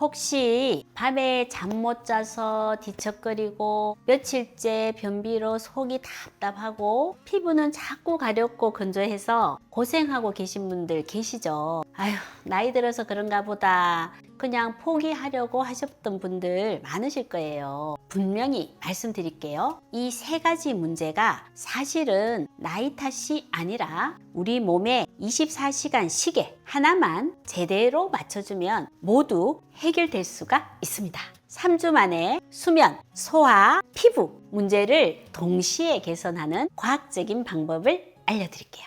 혹시 밤에 잠 못 자서 뒤척거리고 며칠째 변비로 속이 답답하고 피부는 자꾸 가렵고 건조해서 고생하고 계신 분들 계시죠? 아휴, 나이 들어서 그런가 보다. 그냥 포기하려고 하셨던 분들 많으실 거예요. 분명히 말씀드릴게요. 이 세 가지 문제가 사실은 나이 탓이 아니라 우리 몸의 24시간 시계 하나만 제대로 맞춰주면 모두 해결될 수가 있습니다. 3주 만에 수면, 소화, 피부 문제를 동시에 개선하는 과학적인 방법을 알려드릴게요.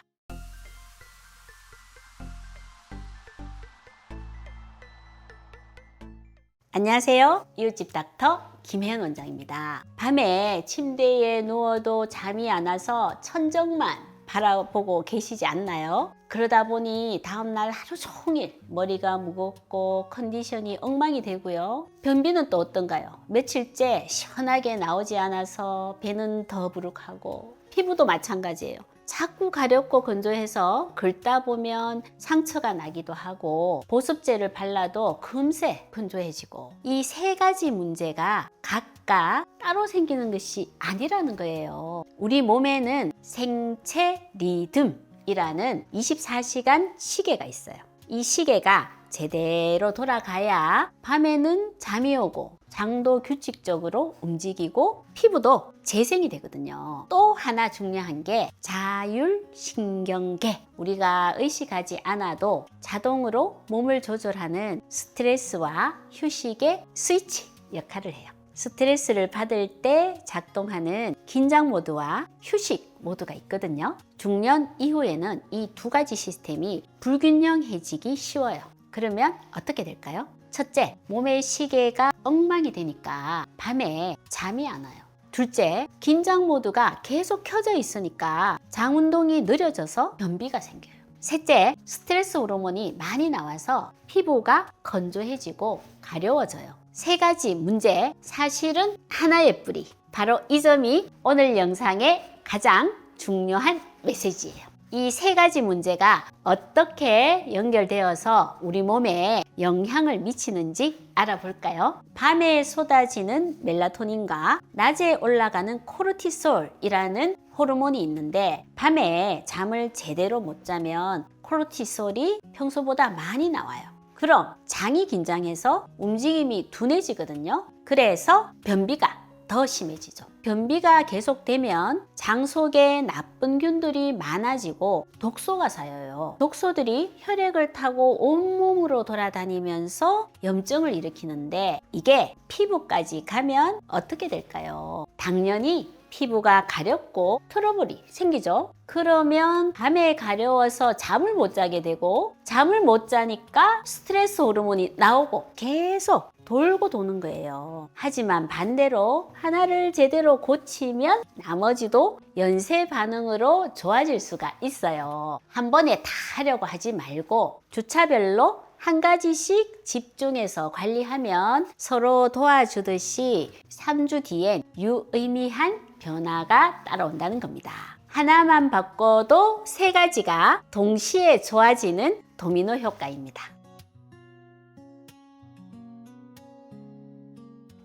안녕하세요. 이웃집 닥터 김혜연 원장입니다. 밤에 침대에 누워도 잠이 안 와서 천정만 바라보고 계시지 않나요? 그러다 보니 다음날 하루 종일 머리가 무겁고 컨디션이 엉망이 되고요. 변비는 또 어떤가요? 며칠째 시원하게 나오지 않아서 배는 더부룩하고 피부도 마찬가지예요. 자꾸 가렵고 건조해서 긁다 보면 상처가 나기도 하고 보습제를 발라도 금세 건조해지고 이 세 가지 문제가 각각 따로 생기는 것이 아니라는 거예요. 우리 몸에는 생체 리듬이라는 24시간 시계가 있어요. 이 시계가 제대로 돌아가야 밤에는 잠이 오고 장도 규칙적으로 움직이고 피부도 재생이 되거든요. 또 하나 중요한 게 자율신경계. 우리가 의식하지 않아도 자동으로 몸을 조절하는 스트레스와 휴식의 스위치 역할을 해요. 스트레스를 받을 때 작동하는 긴장 모드와 휴식 모드가 있거든요. 중년 이후에는 이 두 가지 시스템이 불균형해지기 쉬워요. 그러면 어떻게 될까요? 첫째, 몸의 시계가 엉망이 되니까 밤에 잠이 안 와요. 둘째, 긴장 모드가 계속 켜져 있으니까 장 운동이 느려져서 변비가 생겨요. 셋째, 스트레스 호르몬이 많이 나와서 피부가 건조해지고 가려워져요. 세 가지 문제, 사실은 하나의 뿌리. 바로 이 점이 오늘 영상의 가장 중요한 메시지예요. 이 세 가지 문제가 어떻게 연결되어서 우리 몸에 영향을 미치는지 알아볼까요? 밤에 쏟아지는 멜라토닌과 낮에 올라가는 코르티솔이라는 호르몬이 있는데 밤에 잠을 제대로 못 자면 코르티솔이 평소보다 많이 나와요. 그럼 장이 긴장해서 움직임이 둔해지거든요. 그래서 변비가 더 심해지죠. 변비가 계속되면 장 속에 나쁜 균들이 많아지고 독소가 쌓여요. 독소들이 혈액을 타고 온몸으로 돌아다니면서 염증을 일으키는데 이게 피부까지 가면 어떻게 될까요? 당연히 피부가 가렵고 트러블이 생기죠. 그러면 밤에 가려워서 잠을 못 자게 되고 잠을 못 자니까 스트레스 호르몬이 나오고 계속 돌고 도는 거예요. 하지만 반대로 하나를 제대로 고치면 나머지도 연쇄 반응으로 좋아질 수가 있어요. 한 번에 다 하려고 하지 말고 주차별로 한 가지씩 집중해서 관리하면 서로 도와주듯이 3주 뒤엔 유의미한 변화가 따라온다는 겁니다. 하나만 바꿔도 세 가지가 동시에 좋아지는 도미노 효과입니다.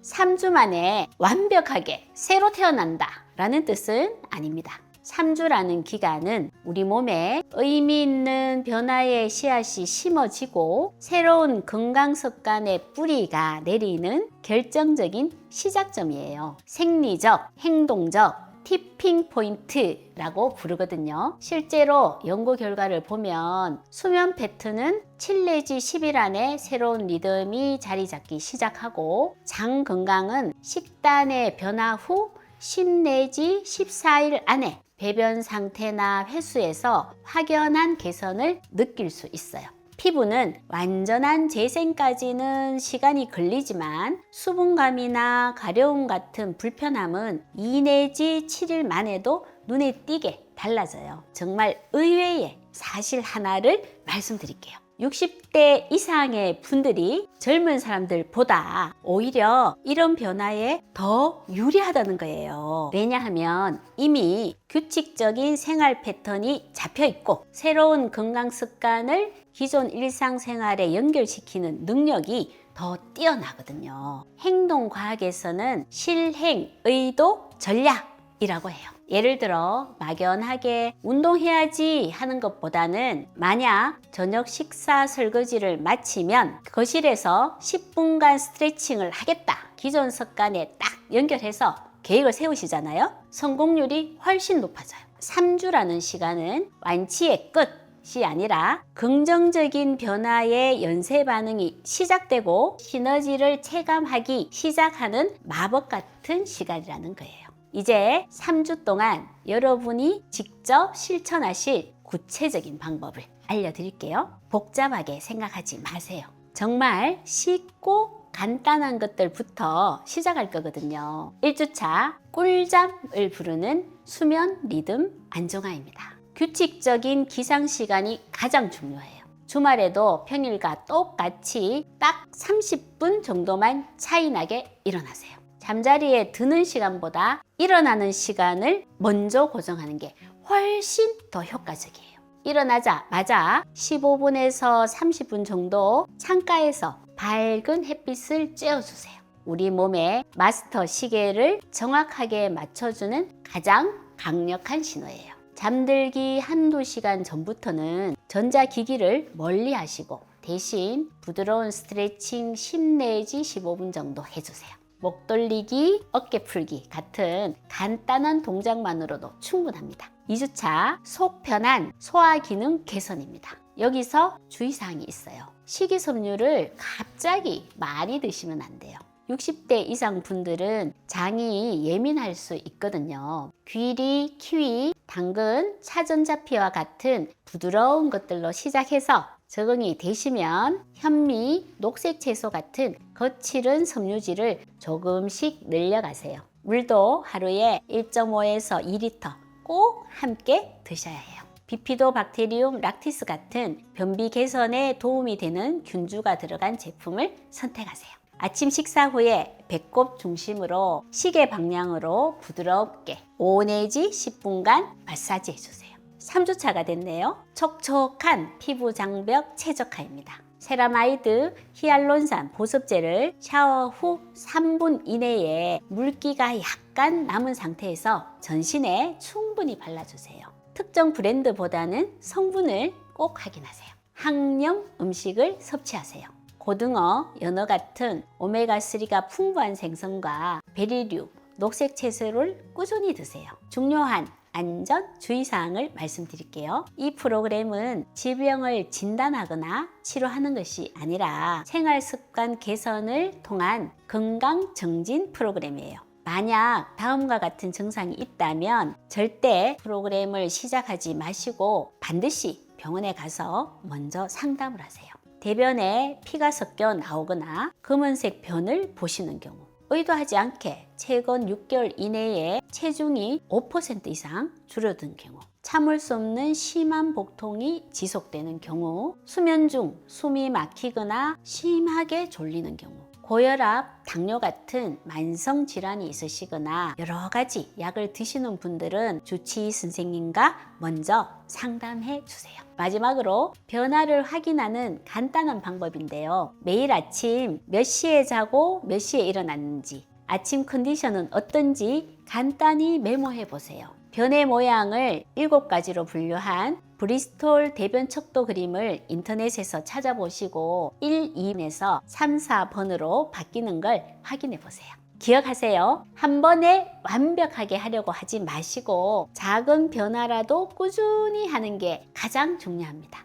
3주 만에 완벽하게 새로 태어난다 라는 뜻은 아닙니다. 3주라는 기간은 우리 몸에 의미 있는 변화의 씨앗이 심어지고 새로운 건강 습관의 뿌리가 내리는 결정적인 시작점이에요. 생리적, 행동적 티핑 포인트라고 부르거든요. 실제로 연구 결과를 보면 수면 패턴은 7 내지 10일 안에 새로운 리듬이 자리 잡기 시작하고 장 건강은 식단의 변화 후 10 내지 14일 안에 배변 상태나 횟수에서 확연한 개선을 느낄 수 있어요. 피부는 완전한 재생까지는 시간이 걸리지만 수분감이나 가려움 같은 불편함은 2 내지 7일 만에도 눈에 띄게 달라져요. 정말 의외의 사실 하나를 말씀드릴게요. 60대 이상의 분들이 젊은 사람들보다 오히려 이런 변화에 더 유리하다는 거예요. 왜냐하면 이미 규칙적인 생활 패턴이 잡혀 있고 새로운 건강 습관을 기존 일상생활에 연결시키는 능력이 더 뛰어나거든요. 행동과학에서는 실행, 의도, 전략이라고 해요. 예를 들어 막연하게 운동해야지 하는 것보다는 만약 저녁 식사 설거지를 마치면 거실에서 10분간 스트레칭을 하겠다. 기존 습관에 딱 연결해서 계획을 세우시잖아요. 성공률이 훨씬 높아져요. 3주라는 시간은 완치의 끝이 아니라 긍정적인 변화의 연쇄 반응이 시작되고 시너지를 체감하기 시작하는 마법 같은 시간이라는 거예요. 이제 3주 동안 여러분이 직접 실천하실 구체적인 방법을 알려드릴게요. 복잡하게 생각하지 마세요. 정말 쉽고 간단한 것들부터 시작할 거거든요. 1주차 꿀잠을 부르는 수면 리듬 안정화입니다. 규칙적인 기상 시간이 가장 중요해요. 주말에도 평일과 똑같이 딱 30분 정도만 차이 나게 일어나세요. 잠자리에 드는 시간보다 일어나는 시간을 먼저 고정하는 게 훨씬 더 효과적이에요. 일어나자마자 15분에서 30분 정도 창가에서 밝은 햇빛을 쬐어주세요. 우리 몸의 마스터 시계를 정확하게 맞춰주는 가장 강력한 신호예요. 잠들기 한두 시간 전부터는 전자기기를 멀리 하시고 대신 부드러운 스트레칭 10 내지 15분 정도 해주세요. 목 돌리기, 어깨 풀기 같은 간단한 동작만으로도 충분합니다. 2주차 속 편한 소화 기능 개선입니다. 여기서 주의사항이 있어요. 식이섬유를 갑자기 많이 드시면 안 돼요. 60대 이상 분들은 장이 예민할 수 있거든요. 귀리, 키위, 당근, 차전자피와 같은 부드러운 것들로 시작해서 적응이 되시면 현미, 녹색 채소 같은 거칠은 섬유질을 조금씩 늘려가세요. 물도 하루에 1.5에서 2리터 꼭 함께 드셔야 해요. 비피도박테리움 락티스 같은 변비 개선에 도움이 되는 균주가 들어간 제품을 선택하세요. 아침 식사 후에 배꼽 중심으로 시계 방향으로 부드럽게 5 내지 10분간 마사지 해주세요. 3주차가 됐네요. 촉촉한 피부 장벽 최적화입니다. 세라마이드 히알론산 보습제를 샤워 후 3분 이내에 물기가 약간 남은 상태에서 전신에 충분히 발라주세요. 특정 브랜드보다는 성분을 꼭 확인하세요. 항염 음식을 섭취하세요. 고등어, 연어 같은 오메가3가 풍부한 생선과 베리류, 녹색 채소를 꾸준히 드세요. 중요한 안전 주의사항을 말씀드릴게요. 이 프로그램은 질병을 진단하거나 치료하는 것이 아니라 생활습관 개선을 통한 건강 정진 프로그램이에요. 만약 다음과 같은 증상이 있다면 절대 프로그램을 시작하지 마시고 반드시 병원에 가서 먼저 상담을 하세요. 대변에 피가 섞여 나오거나 검은색 변을 보시는 경우, 의도하지 않게 최근 6개월 이내에 체중이 5% 이상 줄어든 경우, 참을 수 없는 심한 복통이 지속되는 경우, 수면 중 숨이 막히거나 심하게 졸리는 경우, 고혈압, 당뇨 같은 만성 질환이 있으시거나 여러 가지 약을 드시는 분들은 주치의 선생님과 먼저 상담해 주세요. 마지막으로 변화를 확인하는 간단한 방법인데요. 매일 아침 몇 시에 자고 몇 시에 일어났는지, 아침 컨디션은 어떤지 간단히 메모해 보세요. 변의 모양을 7가지로 분류한 브리스톨 대변 척도 그림을 인터넷에서 찾아보시고 1, 2에서 3, 4번으로 바뀌는 걸 확인해 보세요. 기억하세요. 한 번에 완벽하게 하려고 하지 마시고 작은 변화라도 꾸준히 하는 게 가장 중요합니다.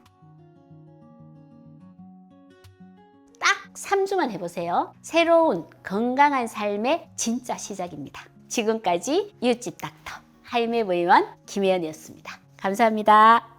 딱 3주만 해보세요. 새로운 건강한 삶의 진짜 시작입니다. 지금까지 이웃집 닥터 할매의원 김혜연이었습니다. 감사합니다.